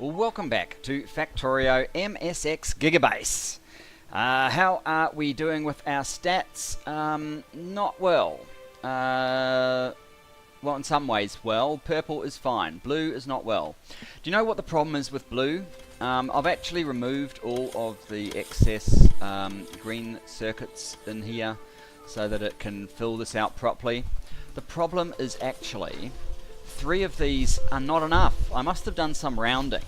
Well, welcome back to Factorio MSX Gigabase. How are we doing with our stats? Not well. Well, in some ways well. Purple is fine. Blue is not well. Do you know what the problem is with blue? I've actually removed all of the excess green circuits in here so that it can fill this out properly. The problem is actually 3 of these are not enough. I must have done some rounding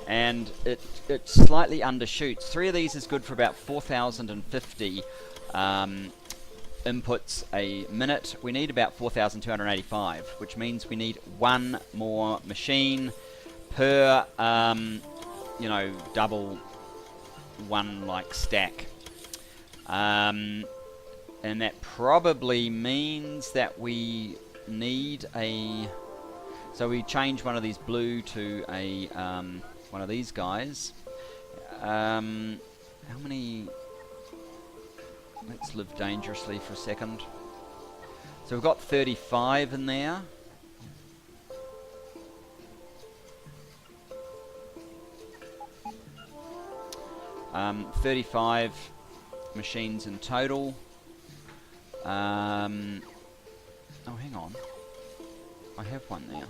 and it slightly undershoots. 3 of these is good for about 4,050 inputs a minute. We need about 4,285, which means we need 1 more machine per you know, double 1 like stack. And that probably means that we need a... So we change one of these blue to a one of these guys. How many... Let's live dangerously for a second. So we've got 35 in there. Um, 35 machines in total. Oh, hang on. I have one there.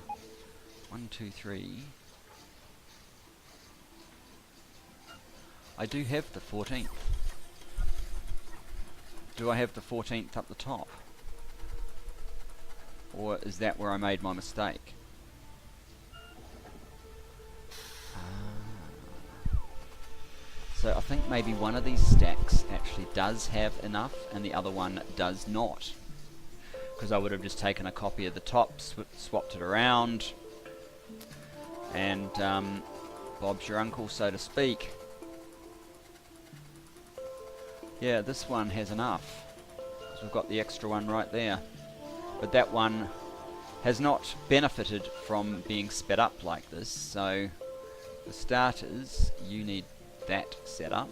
1, 2, 3. I do have the 14th. Do I have the 14th up the top? Or is that where I made my mistake? So I think maybe one of these stacks actually does have enough and the other one does not. Because I would have just taken a copy of the top, swapped it around, and Bob's your uncle, so to speak. Yeah, this one has enough. So we've got the extra one right there. But that one has not benefited from being sped up like this, so for starters, you need that set up.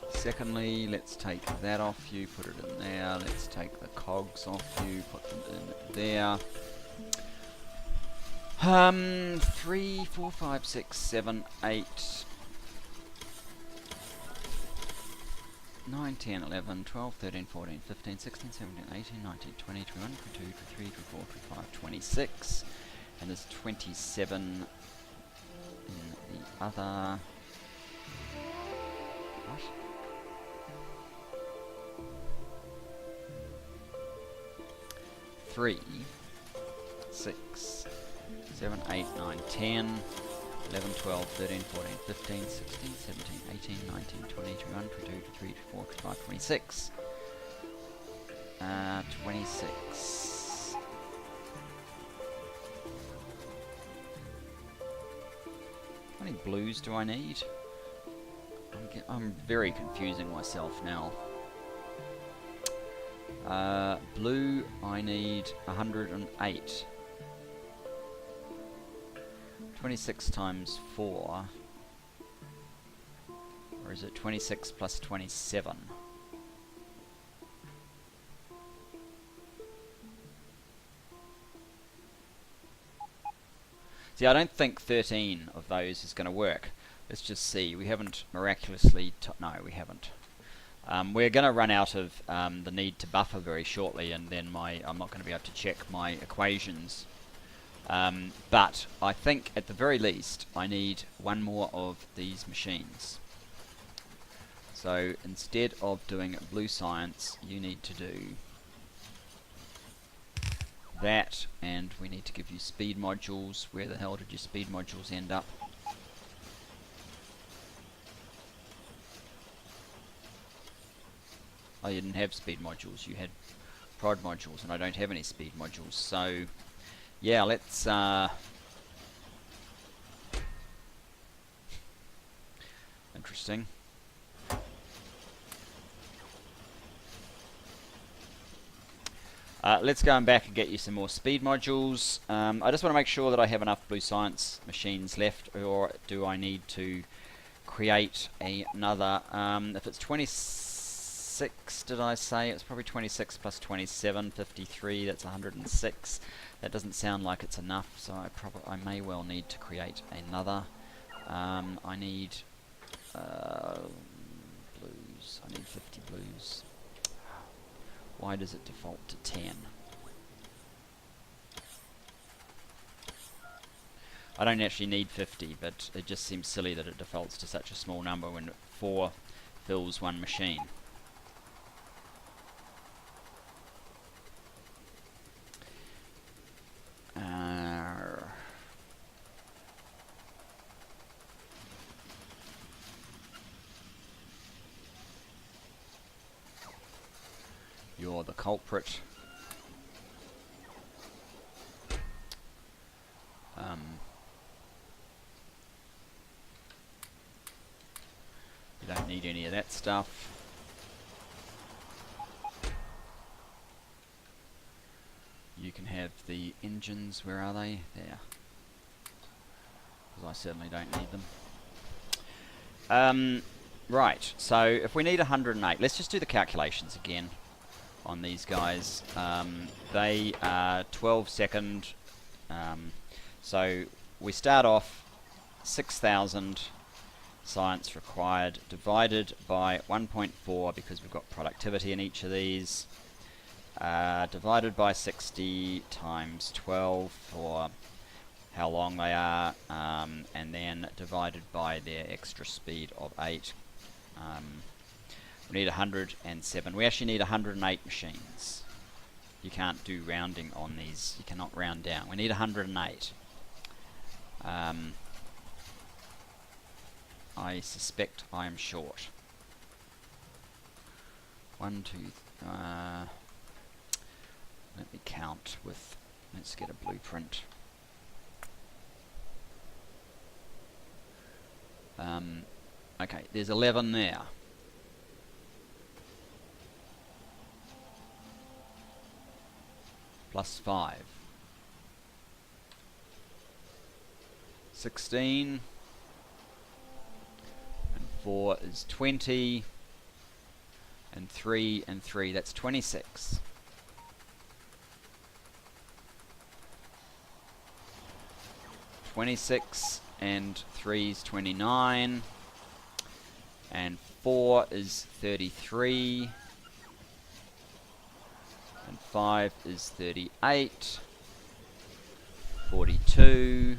Secondly, let's take that off you, put it in there. Let's take the cogs off you, put them in there. 3, 4, 5, 6, 7, 8, 9, 10, 11, 12, 13, 14, 15, 16, 17, 18, 19, 20, 21, 22, 23, 24, 25, 26. And there's 27 in the other... What? 3, 6, 7, 8, 9, 10, 11, 12, 13, 14, 15, 16, 17, 18, 19, 20, 21, 22, 23, 24, 25, 26. 26. How many blues do I need? I'm very confusing myself now. Blue, I need 108. 26 times 4. Or is it 26 plus 27? See, I don't think 13 of those is going to work. Let's just see. We haven't miraculously... No, we haven't. We're going to run out of the need to buffer very shortly, and then I'm not going to be able to check my equations. But I think at the very least I need 1 more of these machines. So instead of doing blue science, you need to do that, and we need to give you speed modules. Where the hell did your speed modules end up? Oh, you didn't have speed modules, you had prod modules, and I don't have any speed modules, so yeah, let's interesting. Let's go back and get you some more speed modules. I just want to make sure that I have enough blue science machines left, or do I need to create another? If it's 26 26, did I say? It's probably 26 plus 27, 53, that's 106. That doesn't sound like it's enough, so I may well need to create another. I need blues. I need 50 blues. Why does it default to 10? I don't actually need 50, but it just seems silly that it defaults to such a small number when 4 fills one machine. You're the culprit. You don't need any of that stuff. You can have the engines. Where are they? There. Because I certainly don't need them. Right, so if we need 108, let's just do the calculations again on these guys. They are 12-second. So we start off 6,000 science required divided by 1.4 because we've got productivity in each of these. Divided by 60 times 12 for how long they are, and then divided by their extra speed of 8. We need 107. We actually need 108 machines. You can't do rounding on these. You cannot round down. We need 108. I suspect I am short. 1, 2, let me count with, let's get a blueprint. Okay, there's 11 there. Plus 5. 16. And 4 is 20. And 3 and 3, that's 26. And 3 is 29, and 4 is 33, and 5 is 38, 42,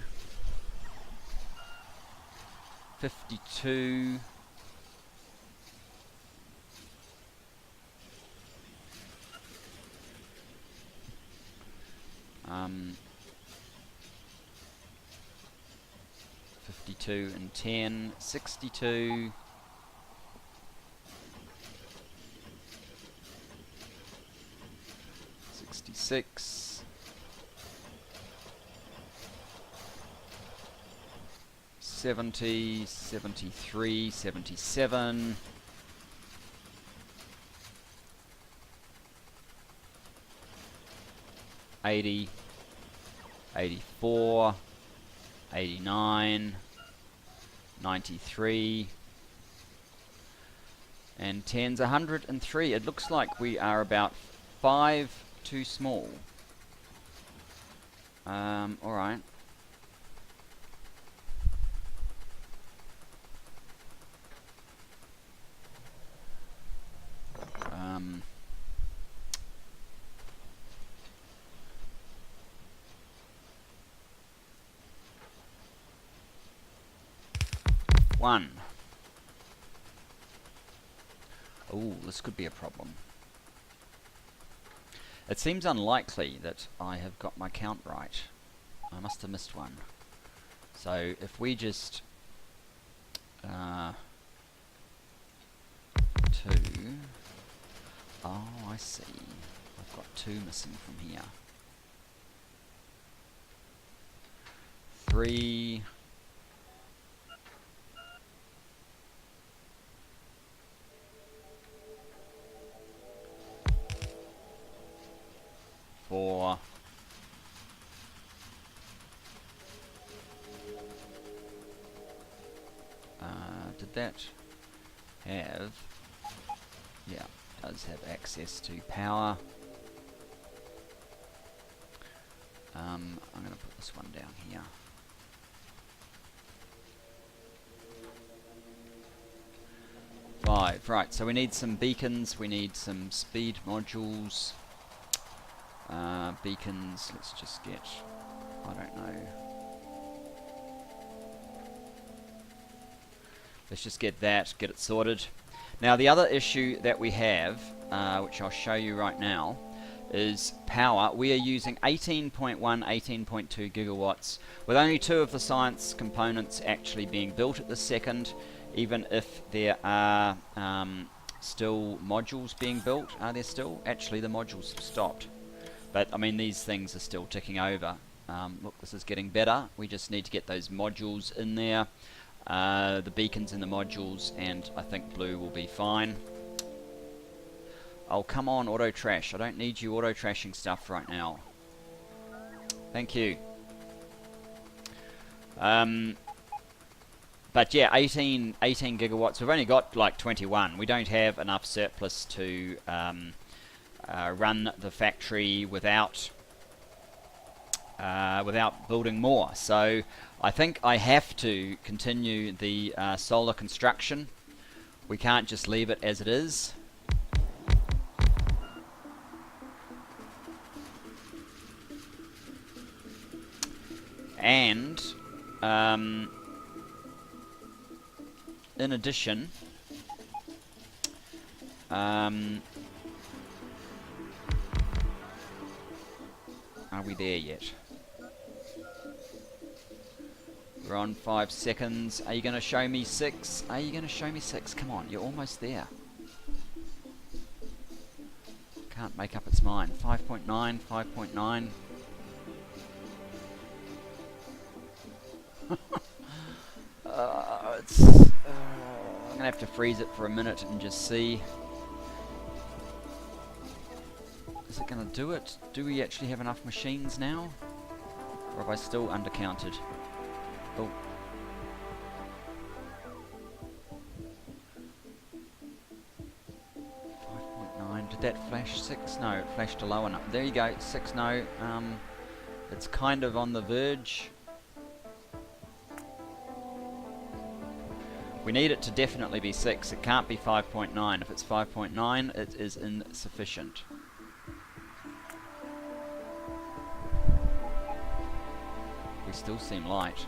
52, 52 and 10, 62, 66, 70, 73, 77, 80, 84, 89, 93, and 10's 103. It looks like we are about 5 too small. Alright. One. Oh, this could be a problem. It seems unlikely that I have got my count right. I must have missed one. So if we just 2. Oh, I see. I've got 2 missing from here. 3. 4. Did that have... Yeah, does have access to power. I'm going to put this one down here. Right, so we need some beacons, we need some speed modules. Beacons, let's just get, I don't know. Let's just get that, get it sorted. Now the other issue that we have, which I'll show you right now, is power. We are using 18.1, 18.2 gigawatts, with only 2 of the science components actually being built at this second, even if there are still modules being built. Are there still? Actually, the modules have stopped. But, I mean, these things are still ticking over. Look, this is getting better. We just need to get those modules in there. The beacons in the modules, and I think blue will be fine. Oh, come on, auto trash. I don't need you auto trashing stuff right now. Thank you. But yeah, 18 gigawatts. We've only got like 21. We don't have enough surplus to run the factory without building more. So I think I have to continue the solar construction. We can't just leave it as it is. And in addition, are we there yet? We're on 5 seconds. Are you going to show me 6? Are you going to show me 6? Come on, you're almost there. Can't make up its mind. 5.9, 5.9. I'm gonna have to freeze it for a minute and just see. Is it gonna do it? Do we actually have enough machines now? Or have I still undercounted? Oh. Did that flash 6? No, it flashed a low enough. There you go, 6 no. It's kind of on the verge. We need it to definitely be 6. It can't be 5.9. If it's 5.9, it is insufficient. We still seem light.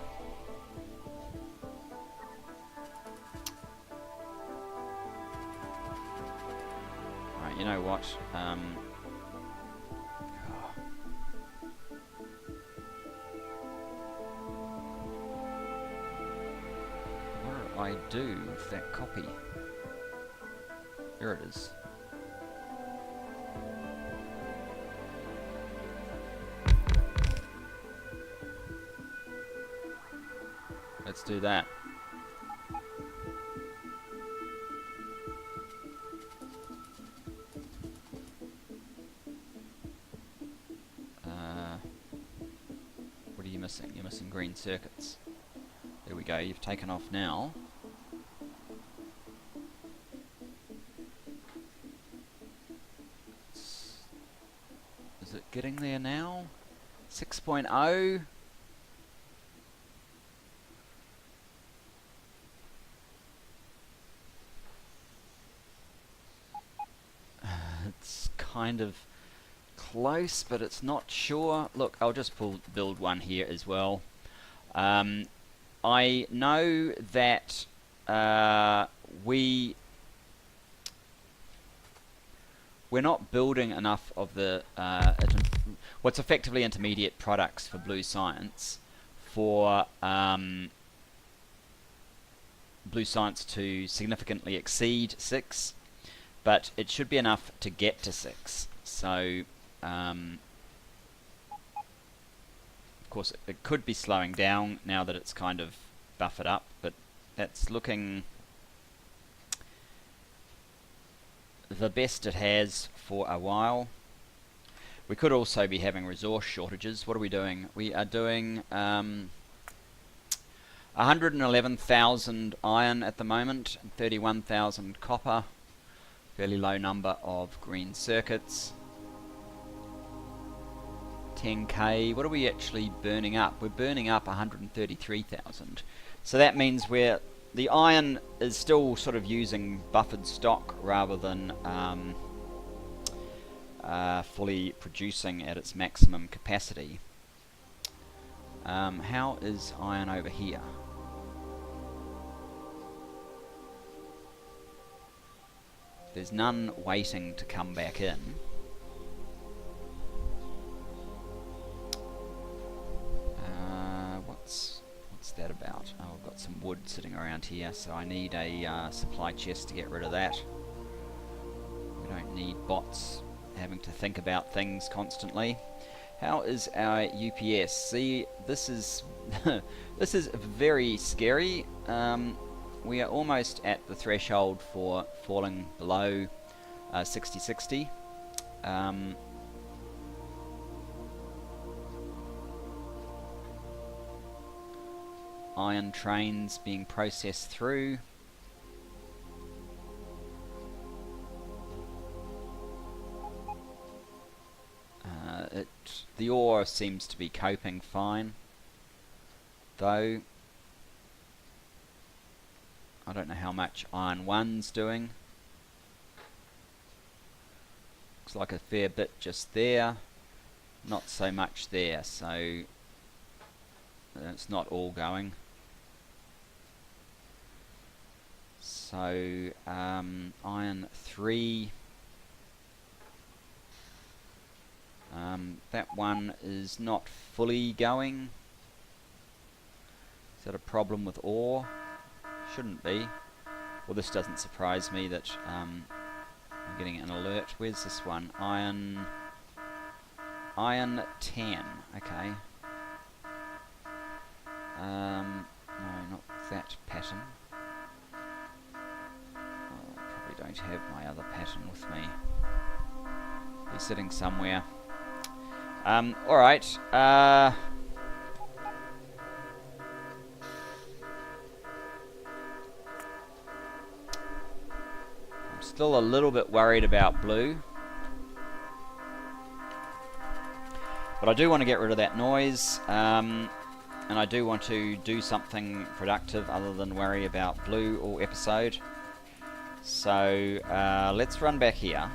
Right, you know what? I do with that copy. There it is. Let's do that. What are you missing? You're missing green circuits. There we go, you've taken off now. Is it getting there now? 6.0? It's kind of close, but it's not sure. Look, I'll just build one here as well. I know that we're not building enough of the what's effectively intermediate products for Blue Science for Blue Science to significantly exceed 6, but it should be enough to get to 6. So of course it could be slowing down now that it's kind of buffered up, but that's looking the best it has for a while. We could also be having resource shortages. What are we doing? We are doing 111,000 iron at the moment, 31,000 copper, Fairly low number of green circuits. 10k. What are we actually burning up? We're burning up 133,000. So that means the iron is still sort of using buffered stock rather than fully producing at its maximum capacity. How is iron over here? There's none waiting to come back in. What's that about? Oh, I've got some wood sitting around here, so I need a supply chest to get rid of that. We don't need bots having to think about things constantly. How is our UPS? See, this is this is very scary. We are almost at the threshold for falling below 6060. Iron trains being processed through. The ore seems to be coping fine, though I don't know how much iron 1's doing. Looks like a fair bit just there, not so much there, so it's not all going. So iron 3, that one is not fully going. Is that a problem with ore? Shouldn't be. Well, this doesn't surprise me that I'm getting an alert. Where's this one? Iron 10. Okay. No, not that pattern. I probably don't have my other pattern with me. He's sitting somewhere. Alright. I'm still a little bit worried about blue. But I do want to get rid of that noise. And I do want to do something productive other than worry about blue all episode. So let's run back here.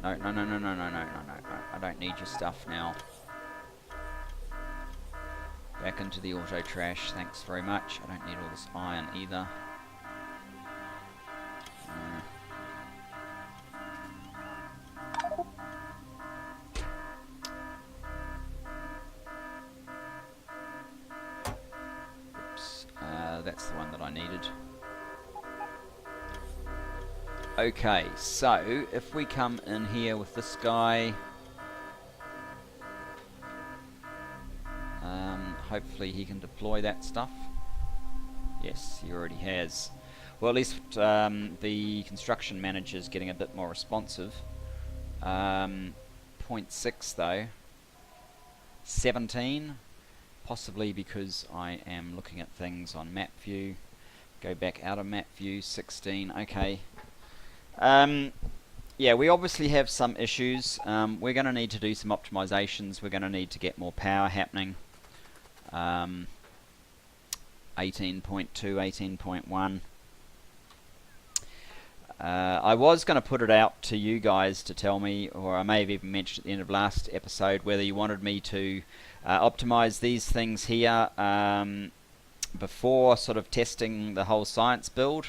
No. I don't need your stuff now. Back into the auto trash. Thanks very much. I don't need all this iron either. That's the one that I needed. Okay, so if we come in here with this guy, hopefully he can deploy that stuff. Yes, he already has. Well, at least the construction manager's getting a bit more responsive. 0.6 though. 17. Possibly because I am looking at things on map view. Go back out of map view. 16. Okay. Yeah, we obviously have some issues. We're going to need to do some optimizations. We're going to need to get more power happening. 18.2, 18.1. I was going to put it out to you guys to tell me, or I may have even mentioned at the end of last episode, whether you wanted me to optimize these things here before sort of testing the whole science build,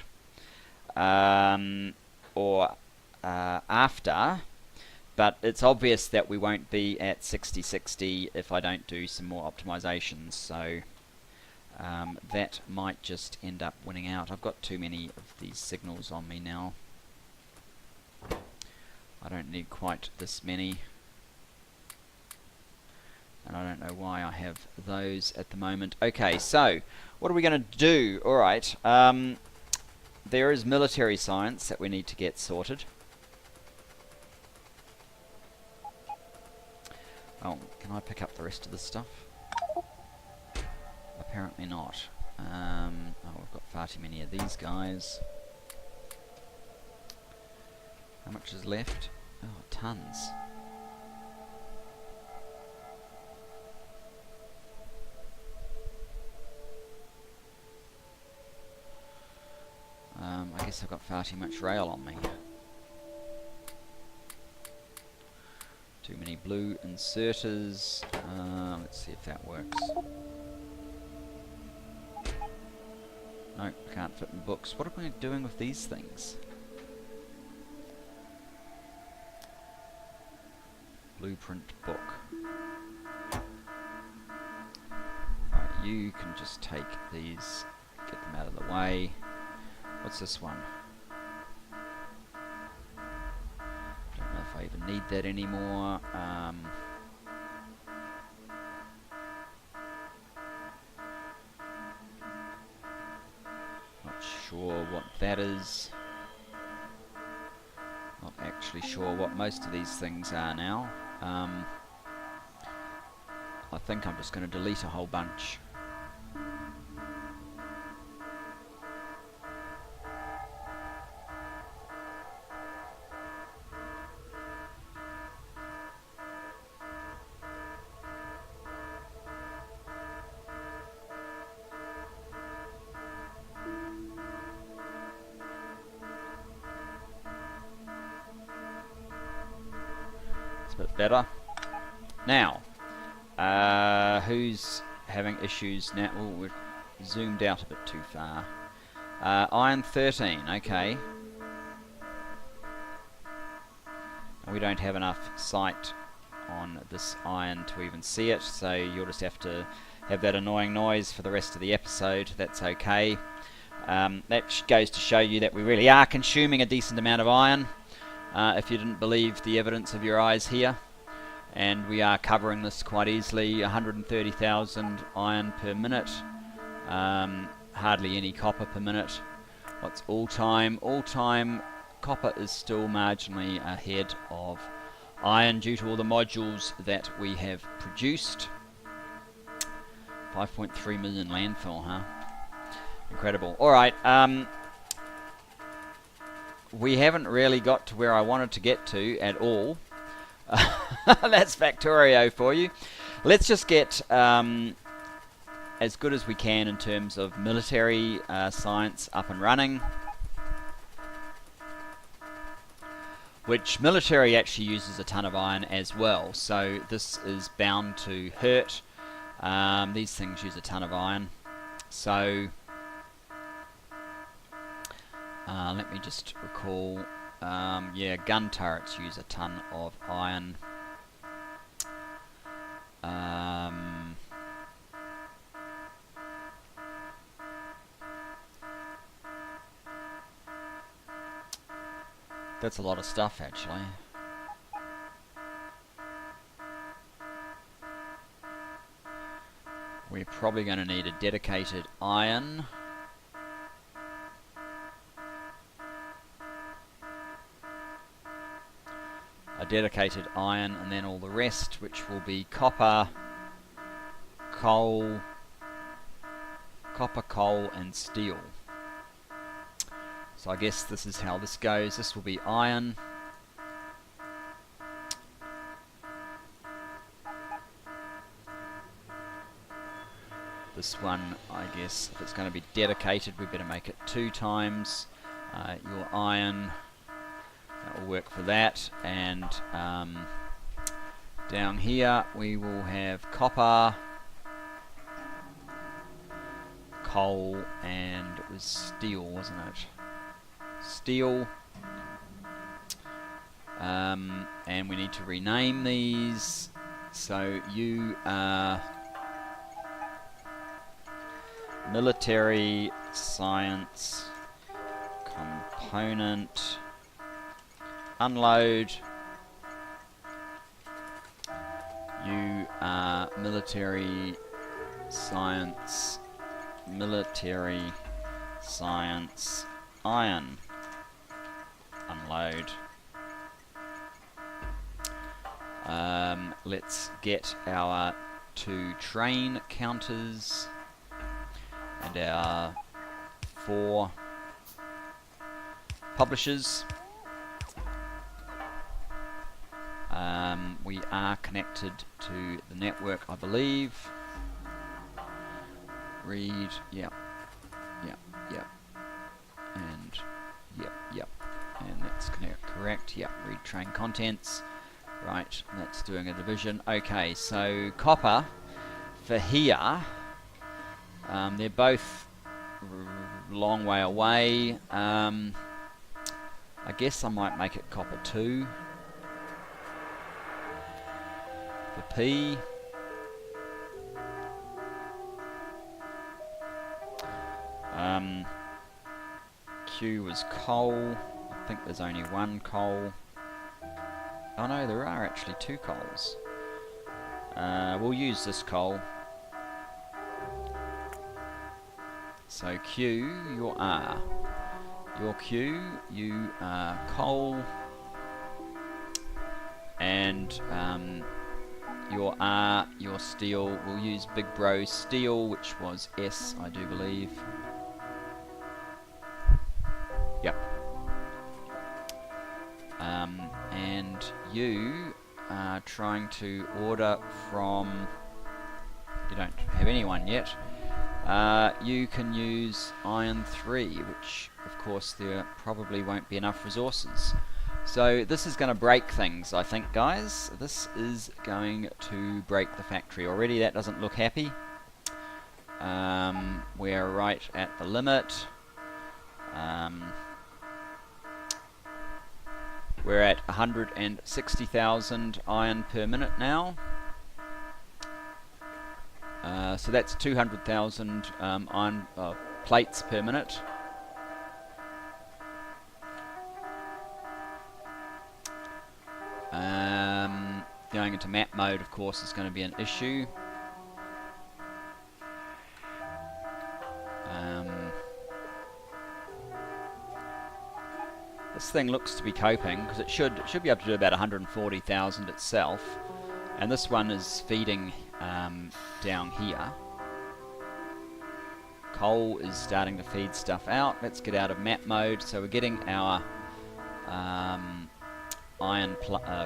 or after. But it's obvious that we won't be at 6060 if I don't do some more optimizations, so that might just end up winning out. I've got too many of these signals on me now. I don't need quite this many, and I don't know why I have those at the moment. Okay, so what are we going to do? Alright, there is military science that we need to get sorted. Oh, can I pick up the rest of this stuff? I Apparently not. Oh, we've got far too many of these guys. How much is left? Oh, tons. I guess I've got far too much rail on me. Too many blue inserters. Let's see if that works. Nope, can't fit in books. What am I doing with these things? Blueprint book. Right, you can just take these, get them out of the way. What's this one? Don't know if I even need that anymore. Not sure what that is. Not actually sure what most of these things are now. I think I'm just going to delete a whole bunch. It's a bit better. Now, who's having issues now? Oh, we're zoomed out a bit too far. Iron 13, okay. We don't have enough sight on this iron to even see it, so you'll just have to have that annoying noise for the rest of the episode. That's okay. That goes to show you that we really are consuming a decent amount of iron, if you didn't believe the evidence of your eyes here. And we are covering this quite easily. 130,000 iron per minute, hardly any copper per minute. What's all time? All time copper is still marginally ahead of iron due to all the modules that we have produced. 5.3 million landfill, huh? Incredible. Alright, we haven't really got to where I wanted to get to at all. That's Factorio for you. Let's just get as good as we can in terms of military science up and running. Which military actually uses a ton of iron as well, so this is bound to hurt. These things use a ton of iron. So let me just recall. Yeah, gun turrets use a ton of iron. That's a lot of stuff, actually. We're probably going to need a dedicated iron. A dedicated iron, and then all the rest, which will be copper, coal, and steel. So I guess this is how this goes. This will be iron. This one, I guess, if it's going to be dedicated, we better make it 2 times your iron. That will work for that. And down here we will have copper, coal, and it was steel, wasn't it? Steel. And we need to rename these. So you are military science component unload. You are military science iron unload. Let's get our 2 train counters and our 4 publishers. We are connected to the network, I believe. Read, yep, and yep, and that's correct, yep, read train contents. Right, that's doing a division. Okay, so copper for here, they're both long way away. I guess I might make it copper 2 for P. Q was coal. I think there's only 1 coal. Oh no, there are actually 2 coals. We'll use this coal. So Q, you're R. Your Q, you are coal. And your R, your steel. We'll use Big Bro Steel, which was S, I do believe. Yep. And you are trying to order from... You don't have anyone yet. You can use Iron 3, which of course there probably won't be enough resources. So this is going to break things, I think, guys. This is going to break the factory. Already that doesn't look happy. We're right at the limit. We're at 160,000 iron per minute now. So that's 200,000 iron plates per minute. Going into map mode, of course, is going to be an issue. This thing looks to be coping, because it should be able to do about 140,000 itself, and this one is feeding down here. Coal is starting to feed stuff out. Let's get out of map mode. So we're getting our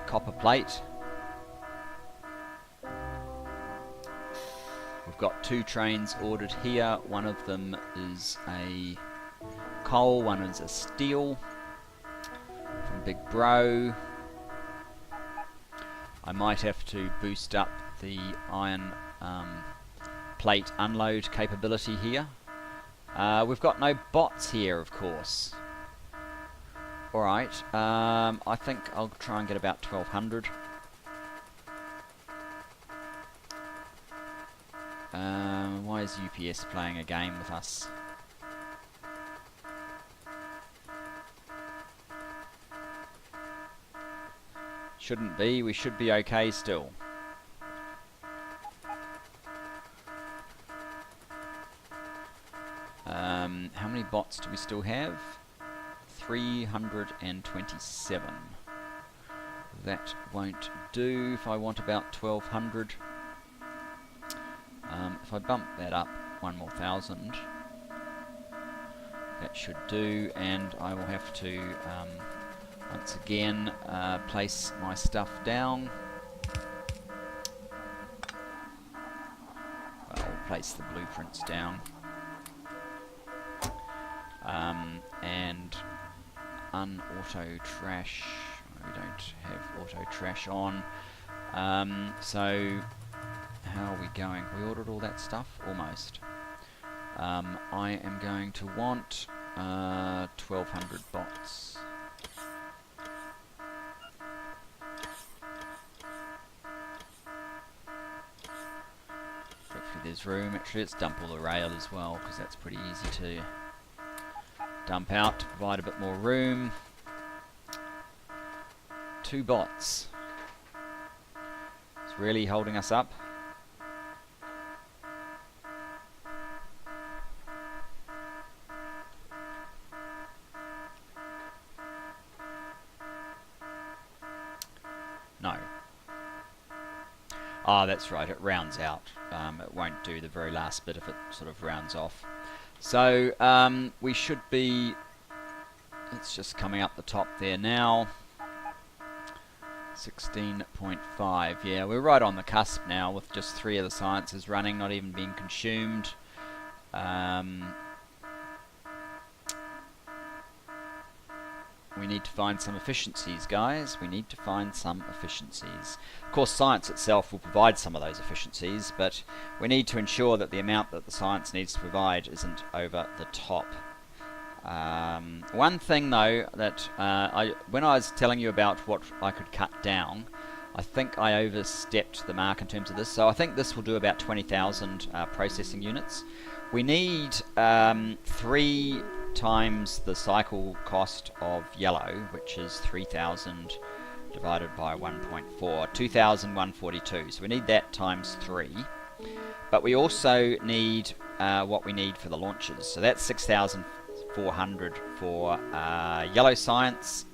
copper plate. We've got 2 trains ordered here. One of them is a coal, one is a steel from Big Bro. I might have to boost up the iron plate unload capability here. We've got no bots here, of course. Alright, I think I'll try and get about 1200. Why is UPS playing a game with us? Shouldn't be, we should be okay still. How many bots do we still have? 327. That won't do if I want about 1200. If I bump that up one more 1,000, that should do, and I will have to once again place my stuff down. I'll place the blueprints down. And un-auto trash. We don't have auto trash on. So how are we going? We ordered all that stuff? Almost. I am going to want 1,200 bots. Hopefully there's room. Actually, let's dump all the rail as well, because that's pretty easy to dump out to provide a bit more room. 2 bots. It's really holding us up. No. Ah, that's right, it rounds out. It won't do the very last bit if it sort of rounds off. So we should be, it's just coming up the top there now. 16.5, yeah, we're right on the cusp now with just 3 of the sciences running, not even being consumed. We need to find some efficiencies, guys. We need to find some efficiencies. Of course, science itself will provide some of those efficiencies, but we need to ensure that the amount that the science needs to provide isn't over the top. One thing though that when I was telling you about what I could cut down, I think I overstepped the mark in terms of this. So I think this will do about 20,000 processing units. We need 3 times the cycle cost of yellow, which is 3,000 divided by 1.4, 2,142. So we need that times 3. But we also need what we need for the launches. So that's 6,400 for yellow science.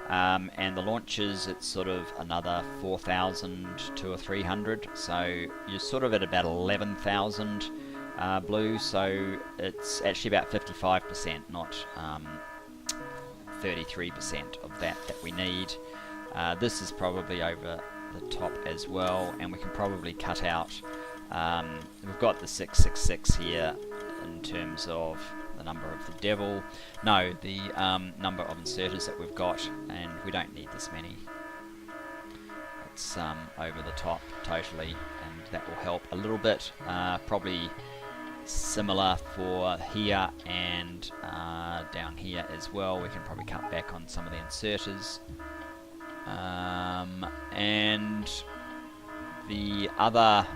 And the launches, it's sort of another 4,200 or 300. So you're sort of at about 11,000 blue. So it's actually about 55%, not 33% of that we need. This is probably over the top as well, and we can probably cut out. We've got the 666 here in terms of the number of the devil. No, the number of inserters that we've got, and we don't need this many. It's over the top totally, and that will help a little bit. Probably similar for here and down here as well. We can probably cut back on some of the inserters. And the other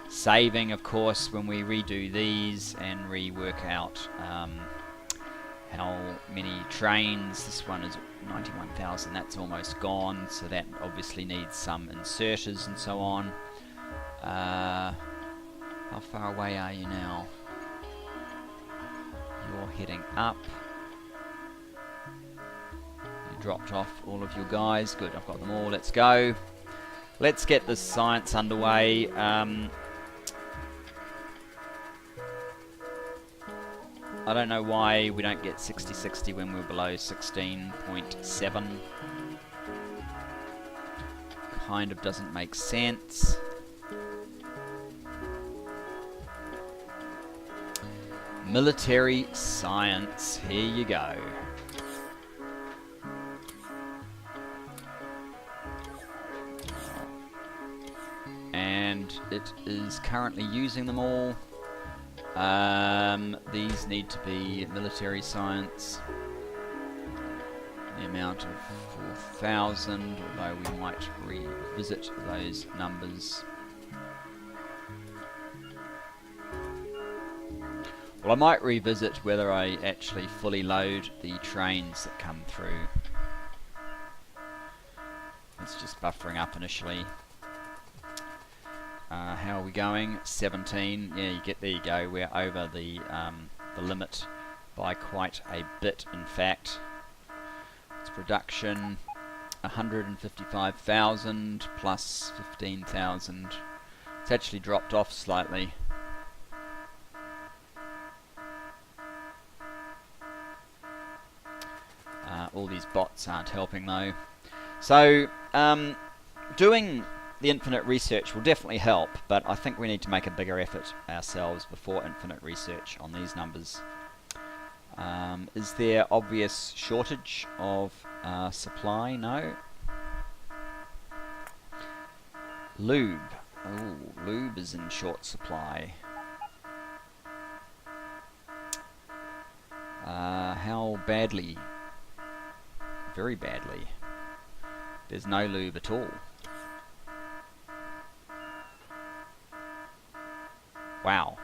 saving, of course, when we redo these and rework out how many trains, this one is 91,000, that's almost gone, so that obviously needs some inserters and so on. How far away are you now? You're heading up. You dropped off all of your guys. Good, I've got them all. Let's go. Let's get this science underway. I don't know why we don't get 60-60 when we're below 16.7. Kind of doesn't make sense. Military science, here you go. And it is currently using them all. These need to be military science. The amount of 4,000, although we might revisit those numbers. Well, I might revisit whether I actually fully load the trains that come through. It's just buffering up initially. How are we going? 17. Yeah, there you go. We're over the limit by quite a bit, in fact. It's production 155,000 plus 15,000. It's actually dropped off slightly. All these bots aren't helping though. So doing the infinite research will definitely help, but I think we need to make a bigger effort ourselves before infinite research on these numbers. Is there obvious shortage of supply? No. Lube. Oh, lube is in short supply. How badly? Very badly. There's no lube at all. Wow.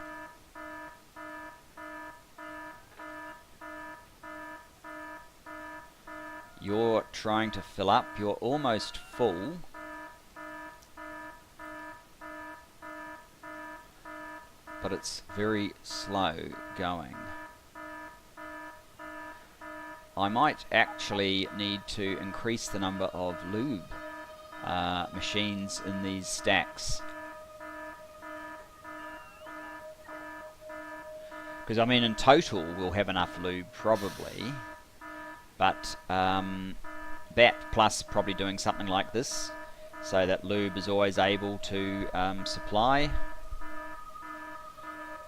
You're trying to fill up. You're almost full. But it's very slow going. I might actually need to increase the number of lube machines in these stacks. Because, I mean, in total, we'll have enough lube, probably. But that plus probably doing something like this, so that lube is always able to supply.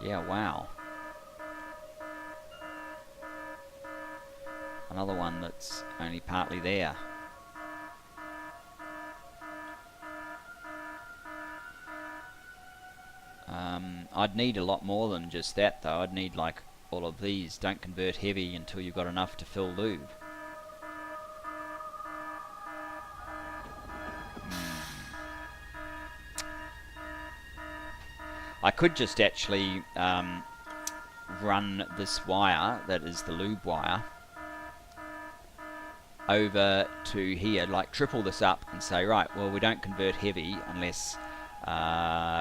Yeah, wow. Another one that's only partly there. I'd need a lot more than just that, though. I'd need like all of these. Don't convert heavy until you've got enough to fill lube. I could just actually run this wire, that is the lube wire, over to here, like triple this up and say, right, well, we don't convert heavy unless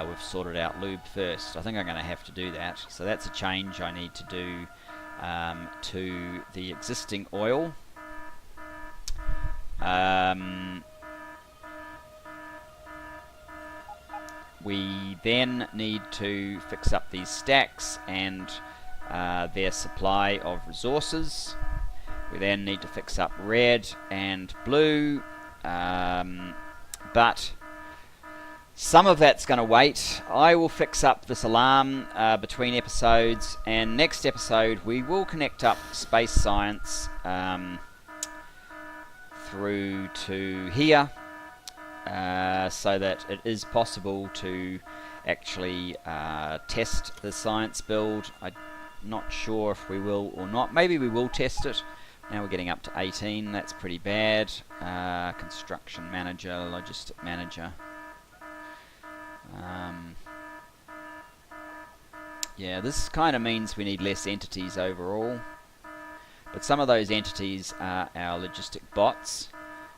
we've sorted out lube first. I think I'm going to have to do that. So that's a change I need to do to the existing oil. We then need to fix up these stacks and their supply of resources. We then need to fix up red and blue, but some of that's going to wait. I will fix up this alarm between episodes, and next episode we will connect up space science through to here, so that it is possible to actually test the science build. I'm not sure if we will or not. Maybe we will test it. Now we're getting up to 18. That's pretty bad. Construction manager, logistic manager. Yeah, this kind of means we need less entities overall. But some of those entities are our logistic bots.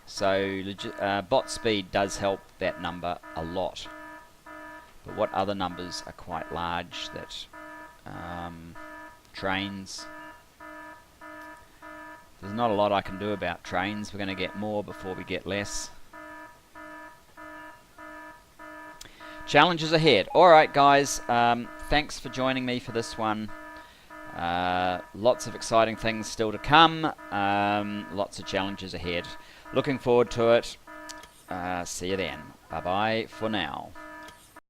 So bot speed does help that number a lot. But what other numbers are quite large? That trains. There's not a lot I can do about trains. We're going to get more before we get less. Challenges ahead. Alright guys, thanks for joining me for this one. Lots of exciting things still to come. Lots of challenges ahead. Looking forward to it. See you then. Bye bye for now.